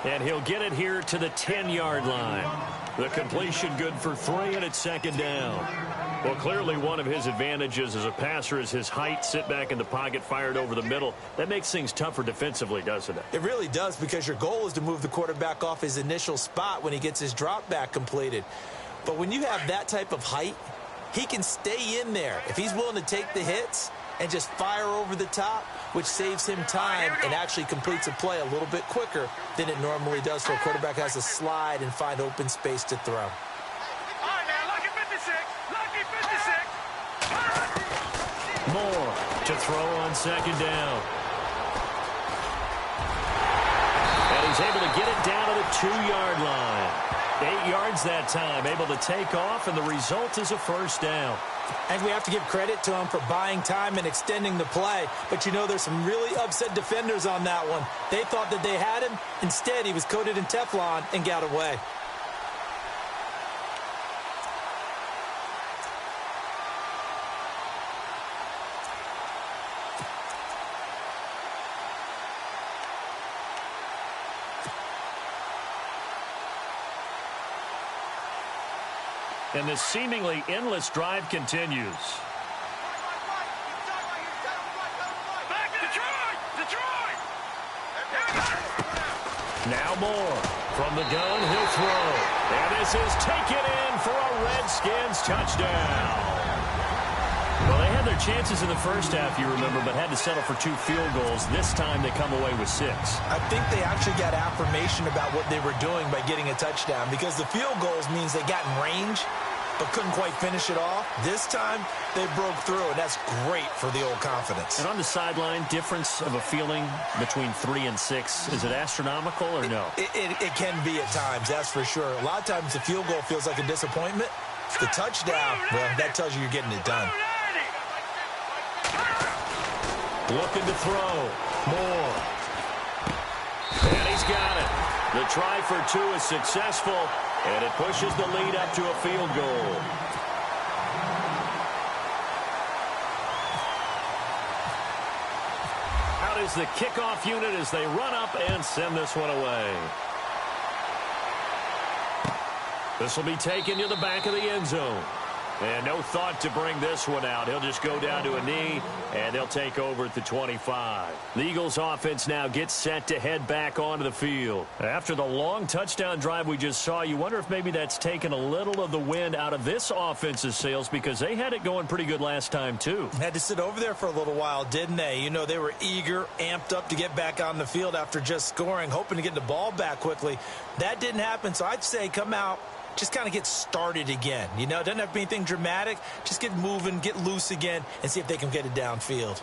And he'll get it here to the 10-yard line. The completion good for 3, and it's 2nd down. Well, clearly one of his advantages as a passer is his height, sit back in the pocket, fired over the middle. That makes things tougher defensively, doesn't it? It really does, because your goal is to move the quarterback off his initial spot when he gets his drop back completed. But when you have that type of height, he can stay in there if he's willing to take the hits and just fire over the top, which saves him time and actually completes a play a little bit quicker than it normally does, so a quarterback has to slide and find open space to throw. All right, man, lucky 56. Lucky 56. Moore to throw on 2nd down. And he's able to get it down to the 2-yard line. 8 yards that time, able to take off, and the result is a 1st down. And we have to give credit to him for buying time and extending the play. But, you know, there's some really upset defenders on that one. They thought that they had him. Instead, he was coated in Teflon and got away. And this seemingly endless drive continues. Now Moore from the gun, he'll throw. And this is taken in for a Redskins touchdown. Well, they had their chances in the first half, you remember, but had to settle for 2 field goals. This time they come away with 6. I think they actually got affirmation about what they were doing by getting a touchdown, because the field goals means they got in range but couldn't quite finish it off. This time they broke through, and that's great for the old confidence. And on the sideline, difference of a feeling between 3 and 6, is it astronomical or no? It can be at times, that's for sure. A lot of times the field goal feels like a disappointment. The touchdown, well, that tells you you're getting it done. Looking to throw. Moore. And he's got it. The try for 2 is successful, and it pushes the lead up to a field goal. Out is the kickoff unit as they run up and send this one away. This will be taken to the back of the end zone. And no thought to bring this one out. He'll just go down to a knee, and they'll take over at the 25. The Eagles offense now gets set to head back onto the field. After the long touchdown drive we just saw, you wonder if maybe that's taken a little of the wind out of this offense's sails, because they had it going pretty good last time, too. Had to sit over there for a little while, didn't they? You know, they were eager, amped up to get back on the field after just scoring, hoping to get the ball back quickly. That didn't happen, so I'd say come out, just kind of get started again. You know, it doesn't have to be anything dramatic. Just get moving, get loose again, and see if they can get it downfield.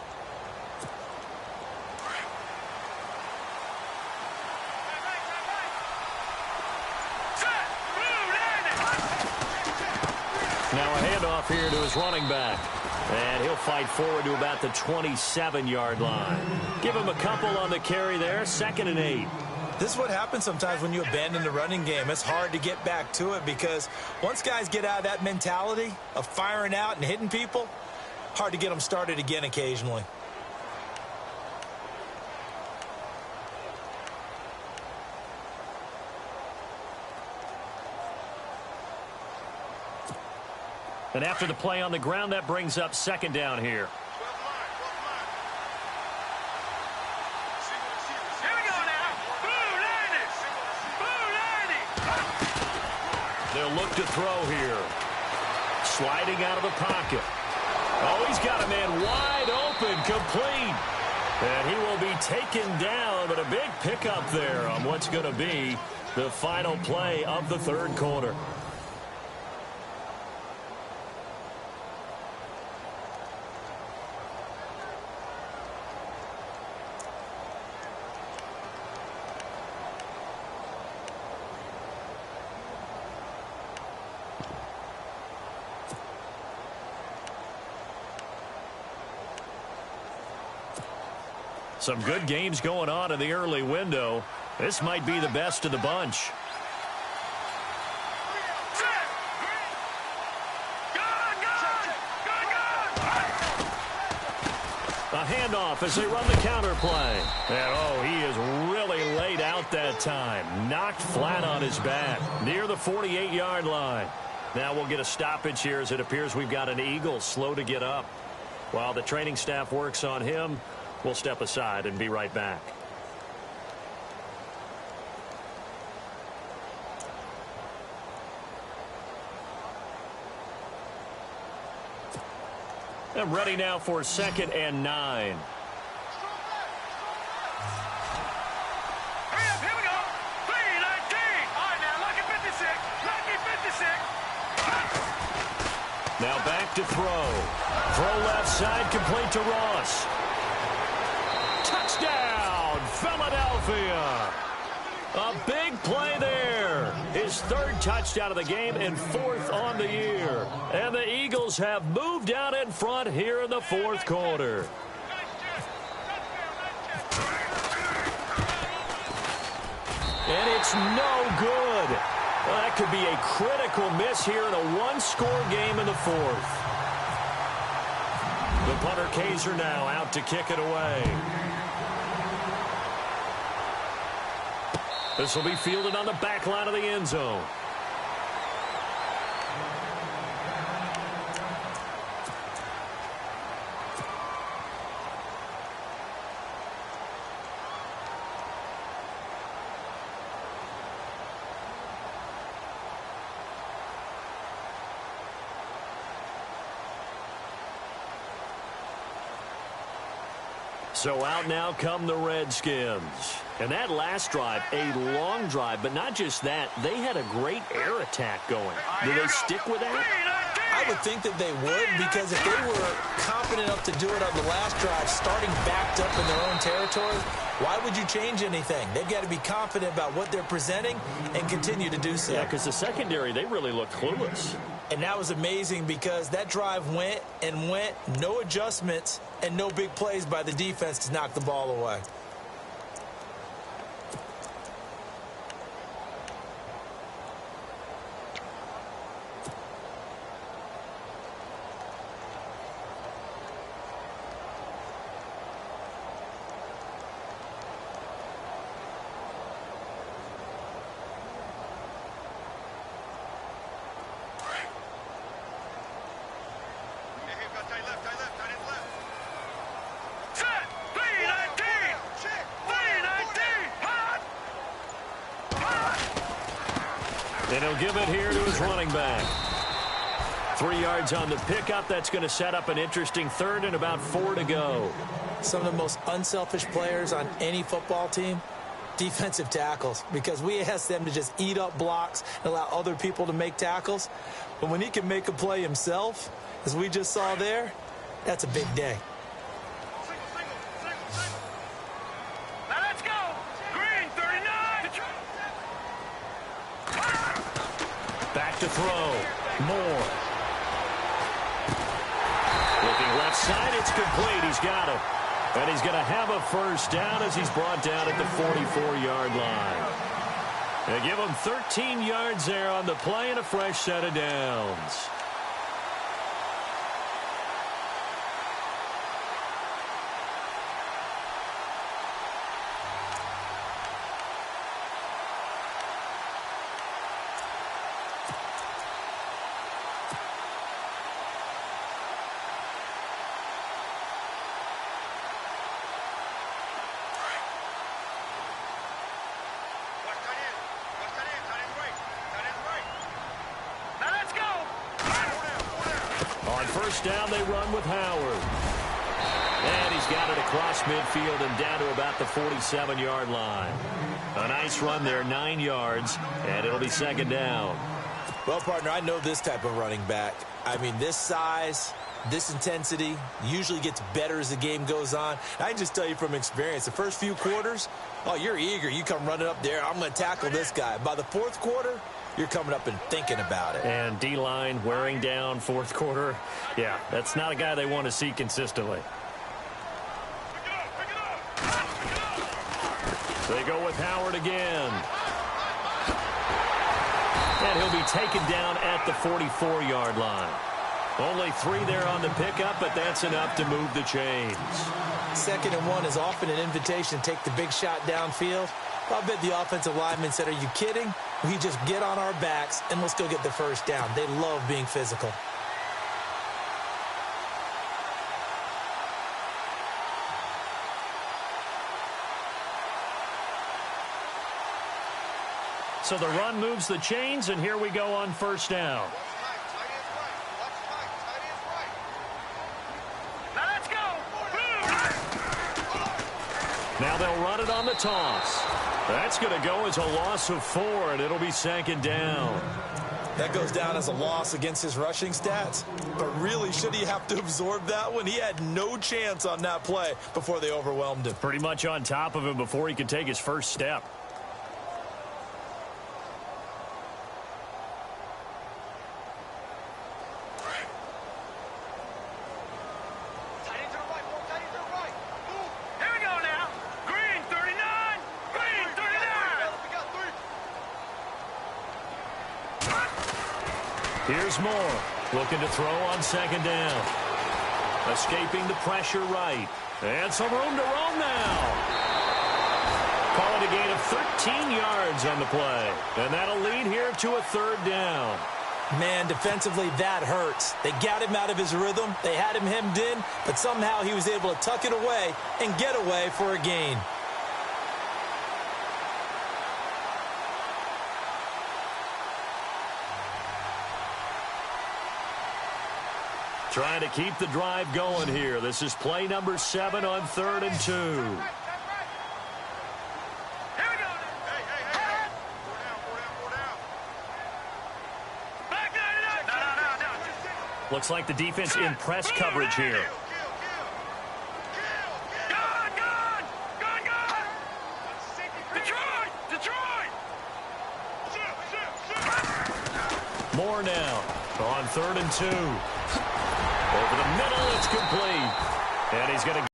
Now a handoff here to his running back. And he'll fight forward to about the 27-yard line. Give him a couple on the carry there, 2nd and 8. This is what happens sometimes when you abandon the running game. It's hard to get back to it, because once guys get out of that mentality of firing out and hitting people, hard to get them started again occasionally. And after the play on the ground, that brings up 2nd down here. They'll look to throw here. Sliding out of the pocket. Oh, he's got a man wide open, complete. And he will be taken down, but a big pickup there on what's going to be the final play of the 3rd quarter. Some good games going on in the early window. This might be the best of the bunch. A handoff as they run the counter play. And, oh, he is really laid out that time. Knocked flat on his back near the 48-yard line. Now we'll get a stoppage here as it appears we've got an Eagle slow to get up. While the training staff works on him, we'll step aside and be right back. I'm ready now for 2nd and 9. Hurry up, here we go. 3:19. All right, now, lucky 56. Lucky 56. Now back to throw. Throw left side, complete to Ross. Touchdown, Philadelphia. A big play there. His 3rd touchdown of the game and 4th on the year. And the Eagles have moved out in front here in the 4th quarter. And it's no good. Well, that could be a critical miss here in a one-score game in the 4th. The punter Kaiser now out to kick it away. This will be fielded on the back line of the end zone. So out now come the Redskins. And that last drive, a long drive, but not just that. They had a great air attack going. Do they stick with that? I would think that they would, because if they were confident enough to do it on the last drive, starting backed up in their own territory, why would you change anything? They've got to be confident about what they're presenting and continue to do so. Yeah, because the secondary, they really looked clueless. And that was amazing because that drive went and went, no adjustments, and no big plays by the defense to knock the ball away. And he'll give it here to his running back. 3 yards on the pickup. That's going to set up an interesting third and about 4 to go. Some of the most unselfish players on any football team, defensive tackles, because we ask them to just eat up blocks and allow other people to make tackles. But when he can make a play himself, as we just saw there, that's a big day. Now let's go. Green, 39. Back to throw. Moore. Looking left side. It's complete. He's got it. And he's going to have a first down as he's brought down at the 44-yard line. They give him 13 yards there on the play and a fresh set of downs. First down, they run with Howard. And he's got it across midfield and down to about the 47-yard line. A nice run there, 9 yards, and it'll be second down. Well, partner, I know this type of running back. I mean, this size, this intensity usually gets better as the game goes on. I can just tell you from experience, the first few quarters, oh, you're eager. You come running up there, I'm going to tackle this guy. By the fourth quarter, you're coming up and thinking about it. And D-line wearing down fourth quarter. Yeah, that's not a guy they want to see consistently. They go with Howard again. And he'll be taken down at the 44-yard line. Only 3 there on the pickup, but that's enough to move the chains. 2nd and 1 is often an invitation to take the big shot downfield. I bet the offensive lineman said, are you kidding? We just get on our backs and let's go get the first down. They love being physical. So the run moves the chains, and here we go on first down. Now they'll run it on the toss. That's going to go as a loss of 4, and it'll be 2nd down. That goes down as a loss against his rushing stats. But really, should he have to absorb that one? He had no chance on that play before they overwhelmed him. Pretty much on top of him before he could take his first step. Here's Moore, looking to throw on 2nd down. Escaping the pressure right. And some room to roam now. Call it a gain of 13 yards on the play. And that'll lead here to a 3rd down. Man, defensively, that hurts. They got him out of his rhythm. They had him hemmed in, but somehow he was able to tuck it away and get away for a gain. Trying to keep the drive going here. This is play number 7 on 3rd and 2. Here we go. Hey. Four down. Back No. Looks like the defense in press coverage here. Detroit. More now on 3rd and 2. Over the middle, it's complete. And he's going to